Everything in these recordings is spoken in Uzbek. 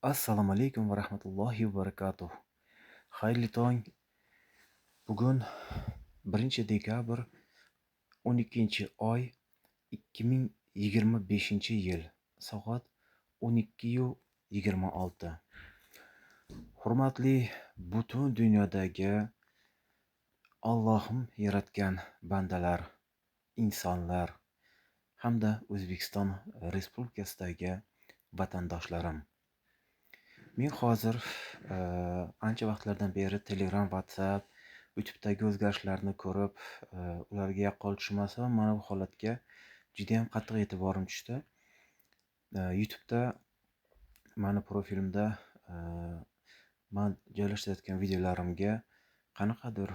Assalomu alaykum va rahmatullohi va barakatuh. Xayrli tong. Bugun 1 dekabr 12-oy 2025-yil. Soat 12:26. Hurmatli butun dunyodagi Allohim yaratgan bandalar, insonlar hamda O'zbekiston Respublikasidagi vatandoshlarim. Men hozir ancha vaqtlardan beri Telegram, WhatsApp, YouTube'dagi o'zgarishlarni ko'rib, ularga yaqqol tushmasam, mana bu holatga juda ham qattiq e'tiborim tushdi. YouTube'da mani profilimda men joylashtirayotgan videolarimga qanaqadir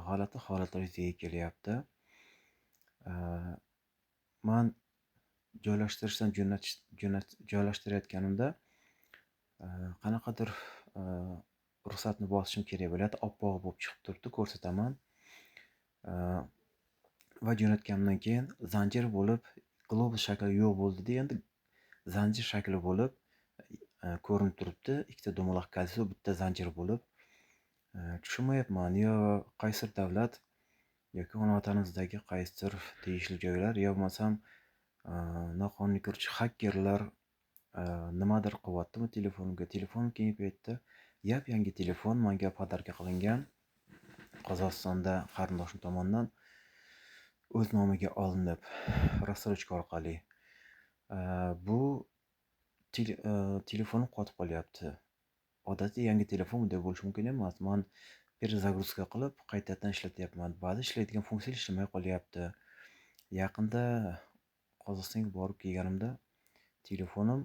g'alati holatlar yuzaga kelyapti. Men joylashtirishdan joylashtirayotganimda qanaqadir ruxsatni bosishim kerak bo'ladi. Oppoq bo'lib chiqib turibdi, ko'rsataman. Va jo'natganimdan keyin zanjir bo'lib, globus shakli yo'q bo'ldi-da, endi zanjir shakli bo'lib ko'rinib turibdi. Ikkita dumaloq kalisi, bitta zanjir bo'lib. Tushunmayapman, yo qaysidir davlat yoki ona vatanimizdagi qaysidir tegishli joylar yo bo'lmasam noqonuniy kiruvchi hakkerlar nimadir qilyaptimi telefonimga. Telefonim keyingi paytda yangi telefon menga podarka qilingan. Qozog'istonda qarindoshim tomonidan o'z nomiga olinib, rassorochka orqali. Bu telefonim qotib qolyapti. Odatda yangi telefon bunday bo'lishi mumkin emas. Men перезагрузка qilib qaytadan ishlatyapman. Ba'zi ishlaydigan funksiyalar ishlamay qolyapti. Yaqinda Qozog'istonga borib kelganimda telefonim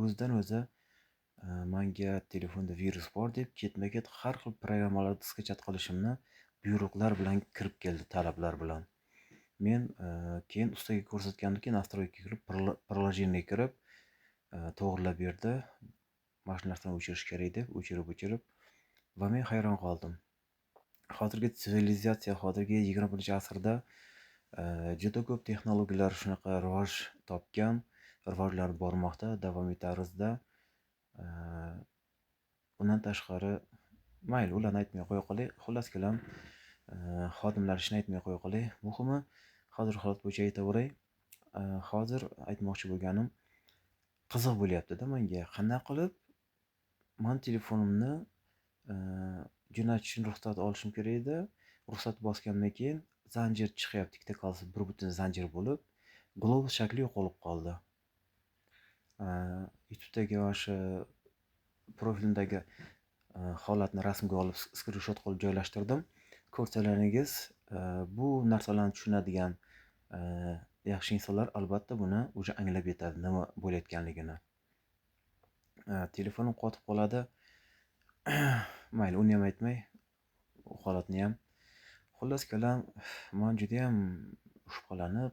o'zidan o'zi menga telefonda virus bor deb ketma-ket har xil programmalarni skachat qilishimni buyruqlar bilan kirib keldi, talablar bilan. Men keyin ustaga ko'rsatgandan keyin настройкаga kirib, приложениеga kirib to'g'rilab berdi. Mana shu narsani o'chirish kerak deb o'chirib va men hayron qoldim. Hozirgi sivilizatsiya, hozirgi 21-asrda juda ko'p texnologiyalar shunaqa rivoj topgan, rivojlanib bormoqda, davom etarizda. Undan tashqari mayli, ularni aytmay qo'ya qolay. Xullas kelam, xodimlar ishini aytmay qo'ya qolay. Muhimi hozir holat bo'yicha aytaveray. Hozir aytmoqchi bo'lganim, qiziq bo'lyapti-da menga. Qanday qilib men telefonimni jo'natish uchun ruxsat olishim kerak edi. Ruxsat bosgandan keyin zanjir chiqyapti, ikkita kalisi bir butun zanjir bo'lib, globus shakli yo'qolib qoldi. YouTube'dagi o'sha profilimdagi holatni rasmga olib screenshot qilib joylashtirdim. Ko'rsalaringiz, bu narsalarni tushunadigan yaxshi insonlar albatta buni o'zi anglab yetadi nima bo'layotganligini. Telefonim qotib qoladi. Mayli, uni ham aytmay, u holatni ham. Xullas kalam, men juda ham shubhalanib,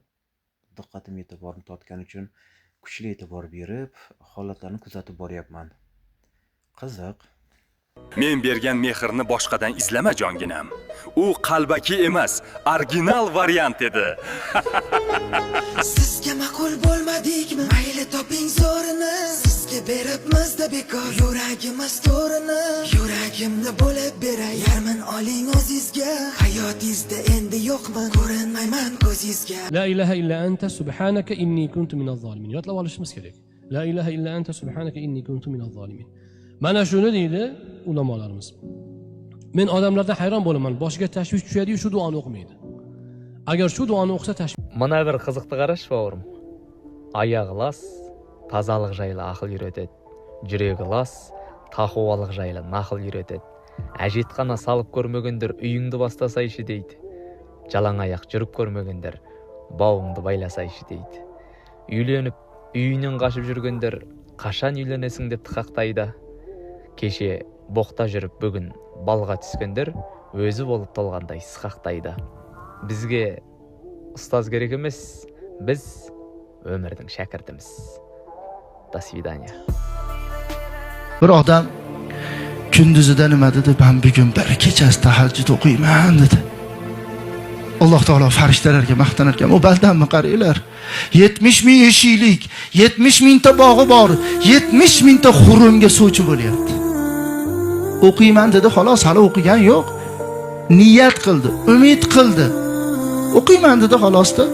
diqqatim e'tiborni tortgani uchun kuchli e'tibor berib, holatlarni kuzatib boryapman. Qiziq. Men bergan mehrni boshqadan izlama jonginam. U qalbaki emas, original variant edi. Sizga ma'qul bo'lmadikmi? Mayli toping zo'rini. Sizga beribmiz-da bekor yuragimiz to'rini. Yuragimni bo'lib berayarman oling o'zizga. Hayotingizda endi yo'qman, ko'rinmayman ko'zingizga. La ilaha illa anta subhanaka inni kuntu minaz zolimin. Yodlab olishimiz kerak. La ilaha illa anta subhanaka inni kuntu minaz zolimin. Mana shuni deydi ulamolarimiz. Men odamlardan hayron bo'laman, boshiga tashvish tushadi-yu shu duoni o'qimaydi. Agar shu duoni o'qisa tashvish. Mana bir qiziqti qarash bavrim. Oyog'i las, tozalik жайлы aql үйретеді. Жүрегі лас, тақуалық жайлы нақыл үйретеді. Әжетхана салып көрмегендер үйіңді бастасайшы дейді. Жалаң аяқ жүріп көрмегендер бауыңды байласайшы дейді. Үйленіп, үйінен қашып жүргендер қашан үйленесің деп тықақтайды. Кеше боқта жүріп бүгін балға түскендер өзі болып толғандай сықақтайды. Бізге ұстаз керек емес, біз өмірдің шәкіртіміз. До свидания. Bir odam kunduzida nima dedi? Ben bir gün bir kechasi tahajjud o'qiyman dedi. Alloh taolo farishtalarga maqtanar ekan. O bandamni qaranglar. 70 ming eshiklik, 70 mingta bog'i bor, 70 mingta xurumga suvchi bo'lyapti. O'qiyman dedi, xolos, hali o'qigan yo'q. Niyat qildi, umid qildi. O'qiyman dedi, xolosda.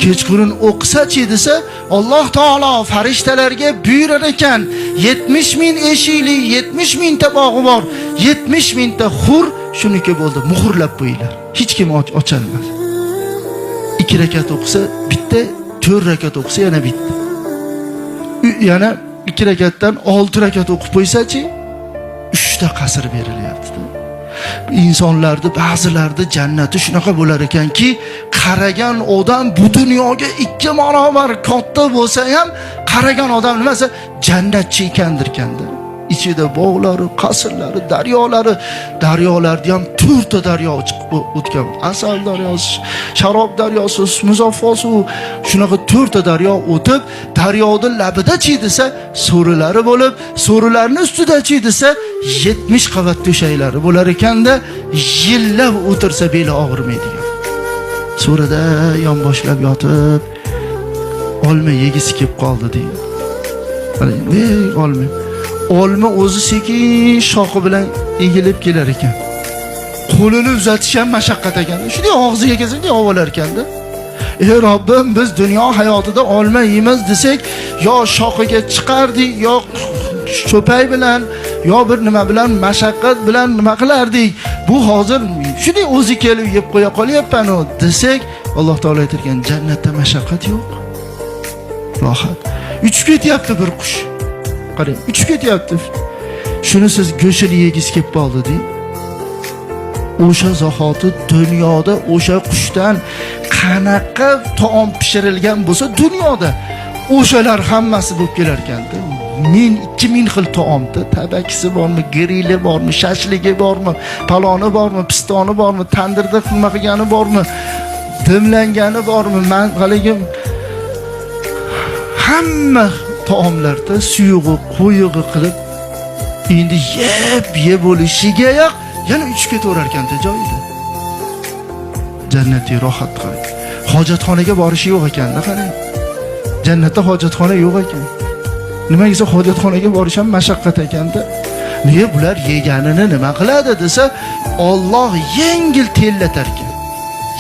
Kechqurun o'qisa-chi desa, Alloh taolo farishtalarga buyurar ekan, 70 ming eshikli, 70 mingta bog'i bor, 70 mingta xur shuniki bo'ldi, muhrlab qo'yinglar. Hech kim ocholmadi. 2 rakat o'qisa bitta, 4 rakat o'qisa yana bitta. Yana 2 rakatdan 6 rakat o'qib qo'ysa-chi, 3 ta qasr berilyapti. İnsanlarda ba'zilarda jannati shunaqa bo'lar ekanki, qaragan odam bu dunyoga 2 barobar katta bo'lsa ham, qaragan odam nimasi jannatchi ekandirkanda. Ichida bog'lari, qasrlari, daryolarni ham 4 ta daryo chiqib o'tgan. Asal daryosi, sharob daryosi, muzaffo suv, shunaqa 4 ta daryo o'tib, daryoning labida chi desa, so'rilari bo'lib, so'rilarning ustida chi desa, 70 qavat to'shaklari bo'lar ekanda, yillab o'tirsa beli og'rimaydigan. So'rida yonboshlab yotib, olma yegisi kelib qoldi deydi. Olma o'zi sekin shoxi bilan egilib kelar ekan. Qo'lini uzatish ham mashaqqat ekan. Shunday og'ziga kelsa, shunday ovolar ekanda. Ey Robbim, biz dunyo hayotida olma yeymiz desak, yo shoxiga chiqardik, yo cho'pay bilan, yo bir nima bilan mashaqqat bilan nima qilardik. Bu hozir shunday o'zi kelib yeb qo'ya qolyapman desak, Alloh taolo aytgan jannatda mashaqqat yo'q. Rohat. Uchib ketyapti bir qush. Qarang, uchib ketyapti. Shuni siz go'shini yegis kelib qoldi deng. O'sha zahoti dunyoda o'sha qushdan qanaqa taom pishirilgan bo'lsa dunyoda, o'shalar hammasi bo'lib kelar ekanda. 2000 xil taomda, tabakisi bormi, grili bormi, shashligi bormi, paloni bormi, pistoni bormi, tandirda qilma qilgani bormi, dimlangani bormi, manqaligim hamma taomlarda suyug'i, qo'yig'i qilib endi yeb bo'lishiga yo'q, yana uchib ketaverar ekanda joyida. Jannatga rohat qarang. Hojatxonaga borishi yo'q ekanda, qarang. Jannatda hojatxona yo'q ekan. Nimaga desa hojatxonaga borish ham mashaqqat ekanda. Nega bular yeganini nima qiladi desa, Alloh yengil tellatar ekan.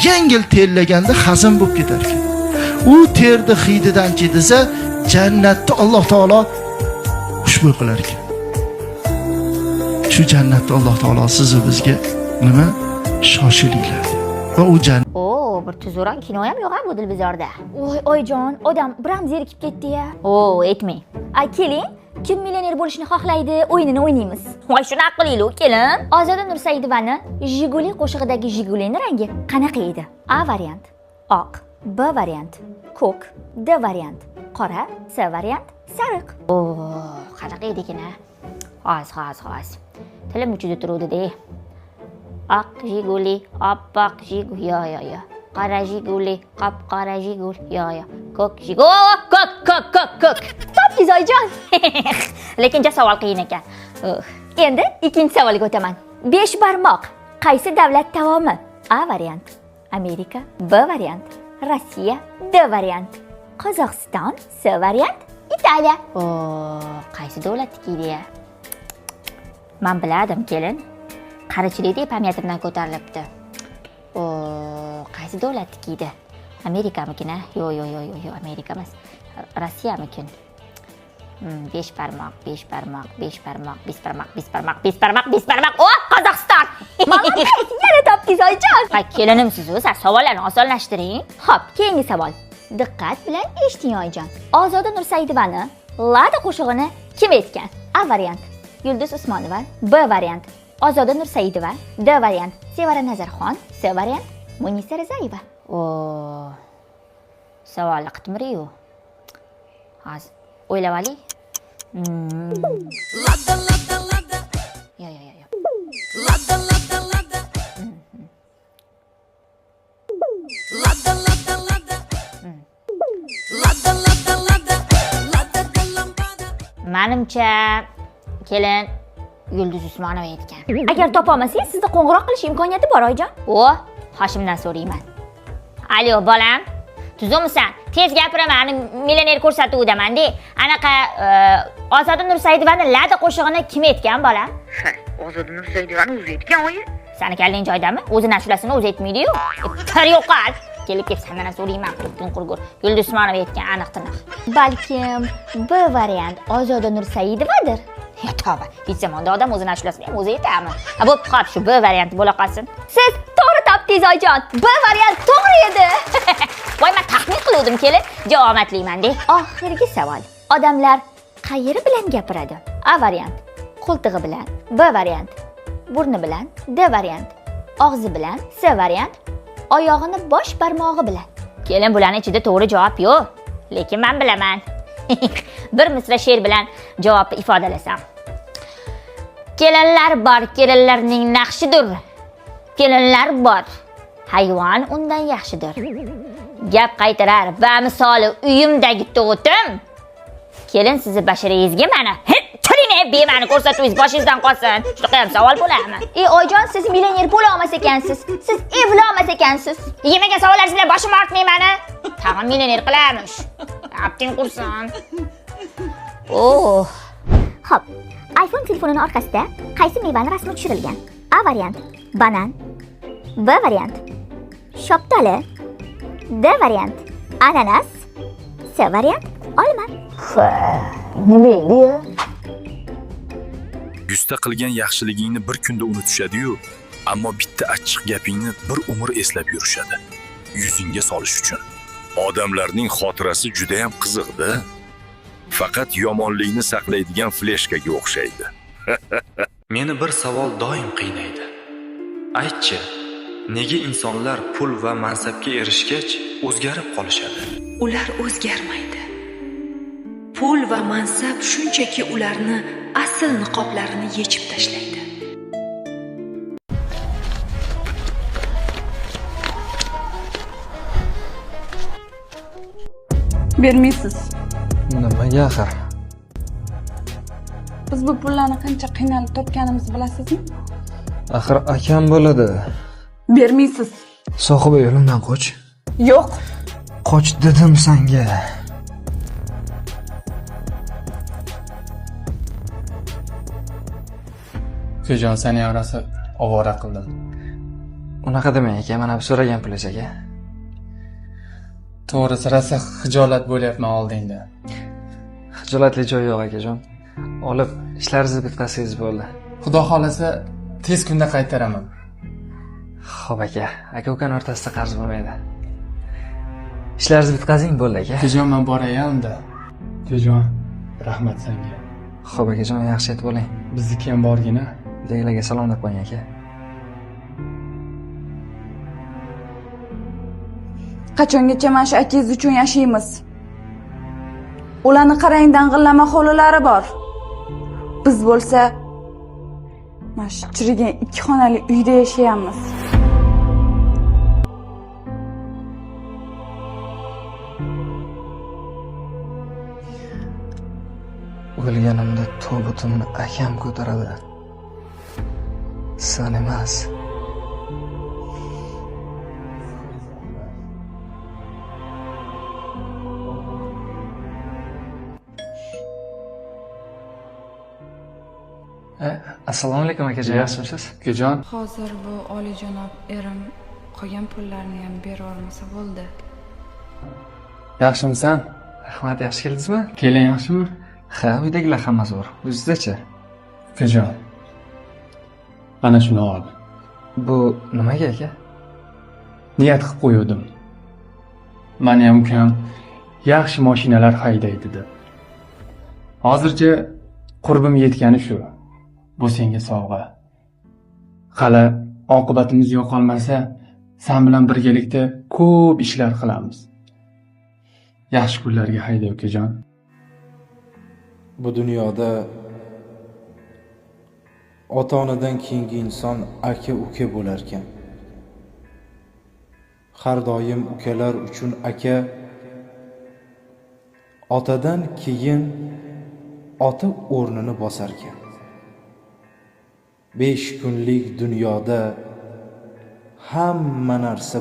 Yengil tellaganda hazm bo'lib ketar ekan. U terdi hididanchi desa, jannatda Alloh taolo xushbo'y qilar ekan. Shu jannatda Alloh taolo sizni bizga nima shoshilinglar. Va u jannat bir tuzuran kino ham yo'q bu Dilbizorda. Voy oyijon, odam biram zerikib ketdi-ya. Aytmang. Keling, kim millioner bo'lishni xohlaydi, o'yinini o'ynaymiz. Voy shunaqa qilaylik, kelin. Ozoda Nursaidovani Jiguli qo'shig'idagi Jigulining rangi qanaqa edi? A variant oq, B variant ko'k, D variant qora, C variant sariq. Qanaqa edi ekan-a? Xo'sh. Tilim uchida turuvdi-da. Oq Jiguli, oppoq Jiguli, yo. Qora Jiguli, qop-qora Jiguli, yo. Ko'k Jiguli, ko'k. Topdingiz oyijon. Lekin savol qiyin ekan. Endi ikkinchi savolga o'taman. 5 barmoq qaysi davlat taomi? A variant Amerika, B variant Rossiya, D variant Qozog'iston, C variant Italiya. Qaysi davlatniki edi-ya? Men biladim, kelin. Qarichilik deb pamiyatimdan ko'tarilibdi. Qaysi davlatniki edi? Amerikamikina? Yo'q, Amerika emas. Rossiyamikin. 5 barmoq. Qozog'iston. Malolay, yana topdingiz oyijon. Kelinim siz o'zi savollarni osonlashtiring. Xo'p, keyingi savol. Diqqat bilan eshiting oyijon. Ozoda Nursaidovani Lada qo'shig'ini kim aytgan? A variant Yulduz Usmonova, B variant Ozoda Nursaidova, D variant Sevara Nazarxon, C variant Munisa Rizayeva. Savolni qitmiriyu. Hozir o'ylab oling. Yo. Menimcha kelin Yulduz Usmonova aytgan. Agar topa olmasangiz, sizga qo'ng'iroq qilish imkoniyati bor oyijon. Hoshimdan so'rayman. Alo, bolam. Tuzumsan? Tez gapiraman. Ani millioner ko'rsatuvdaman-de. Anaqa Ozoda Nursaidovani Lada qo'shig'ini kim aytgan, bolam? Ozoda Nursaidovani o'zi aytgan, oyi. Sani kallang joydami? O'zi nashulasini o'zi aytmaydi-yu. Tar yo'qol. Kelib sendan so'rayman, qurib qurgur. Yulduz Usmonova aytgan aniq-tiniq. Balkim B variant Ozoda Nursaidovadir. Ya tavba, hech zamonda odam o'zi nashulasini ham o'zi aytadimi? Ha, bo'pti, xo'p, shu B varianti bo'la qolsin. Siz to'g'ri topdingiz, oyijon. B variant to'g'ri edi. Voy, men taxmin qiluvdim, kelib, javobatliman-de. Oxirgi savol. Odamlar qayeri bilan gapiradi? A variant qo'ltig'i bilan, B variant burni bilan, D variant og'zi bilan, C variant oyog'ini bosh barmog'i bilan. Kelin, bularning ichida to'g'ri javob yo'q, lekin men bilaman. Bir misra she'r bilan javobni ifodalasam. Kelinlar bor, kelinlarning naqshidir. Kelinlar bor, hayvon undan yaxshidir. Gap qaytarar va misoli uyimdagi to'tim. Kelin, sizni basharangizga mana bemani ko'rsatuvingiz boshingizdan qolsin. Shunaqa ham savol bo'ladimi? Oyjon, siz millioner bo'la olmas ekansiz. Siz evli olmas ekansiz. Yemagan savollaringiz bilan boshim og'ritmay mani. Tag'in millioner qilamish. Apting qursin. Oh. Xo'p, iPhone telefonining orqasida qaysi mevani rasmi tushirilgan? A variant banan, B variant shoptali, D variant ananas, C variant olma. Nima edi? Yuzta qilgan yaxshiligingni bir kunda unutishadi-yu, ammo bitta achchiq gapingni bir umr eslab yurishadi. Yuzingga solish uchun. Odamlarning xotirasi juda ham qiziqda. Faqat yomonlikni saqlaydigan fleshkaga o'xshaydi. Meni bir savol doim qiynaydi. Aytchi, nega insonlar pul va mansabga erishgach o'zgarib qolishadi? Ular o'zgarmaydi. Pul va mansab shunchaki ularni asl niqoblarini yechib tashlaydi. Bermaysiz. Nimaga axir? Biz bu pullarni qancha qiynalib topganimizni bilasizmi? Axir akam bo'ladi. Bermaysiz. Sohiba, yo'limdan qoch. Yo'q. Qoch dedim senga. Ukajon, seni orasi ovora qildim. Unaqa demang aka, mana bu so'ragan pulingiz aka. To'g'risi rosa xijolat bo'lyapman oldingda. Xijolatli joyi yo'q akajon. Olib ishlaringizni bitkazsangiz bo'ldi. Xudo xolasa tez kunda qaytaraman. Xo'p aka, aka-ukaning o'rtasida qarz bo'lmaydi. Ishlaringizni bitkazing bo'ldi aka. Ukajon, men boray unda. Ukajon, rahmat senga. Xo'p akajon, yaxshi aytib bo'ling. Bizniki ham borgina. Uydagilarga salom deb qo'ying aka. Qachongacha mana shu akangiz uchun yashaymiz? Ularni qarang, dang'illama hovlilari bor. Biz bo'lsa mana shu chirigan 2 xonali uyda yashayapmiz. O'lganimda tobutimni akam ko'taradi. Sen emas. Assalomu alaykum akajon, yaxshimisiz? Ukajon, Hozir bu oliyjanob erim qolgan pullarni ham bera olmasa bo'ldi. yaxshimisan? Rahmat, yaxshi keldingizmi? Keling, yaxshimi? Ha, uydagilar hammasi bor. O'zingizda-chi? Ukajon, mana shuni ol. Bu nimaga aka? Niyat qilib qo'ydim. Meni ham ukam yaxshi mashinalar haydaydi deb. Hozircha qurbim yetgani shu. Bu senga sovg'a. Qala oqibatimiz yo'qolmasa, sen bilan birgalikda ko'p ishlar qilamiz. Yaxshi kunlarga hayda ukajon. Bu dunyoda ota-onadan keyingi inson aka-uka bo'lar ekan. Har doim ukalar uchun aka, otadan keyin ota o'rnini bosar ekan. 5 kunlik dunyoda hamma narsa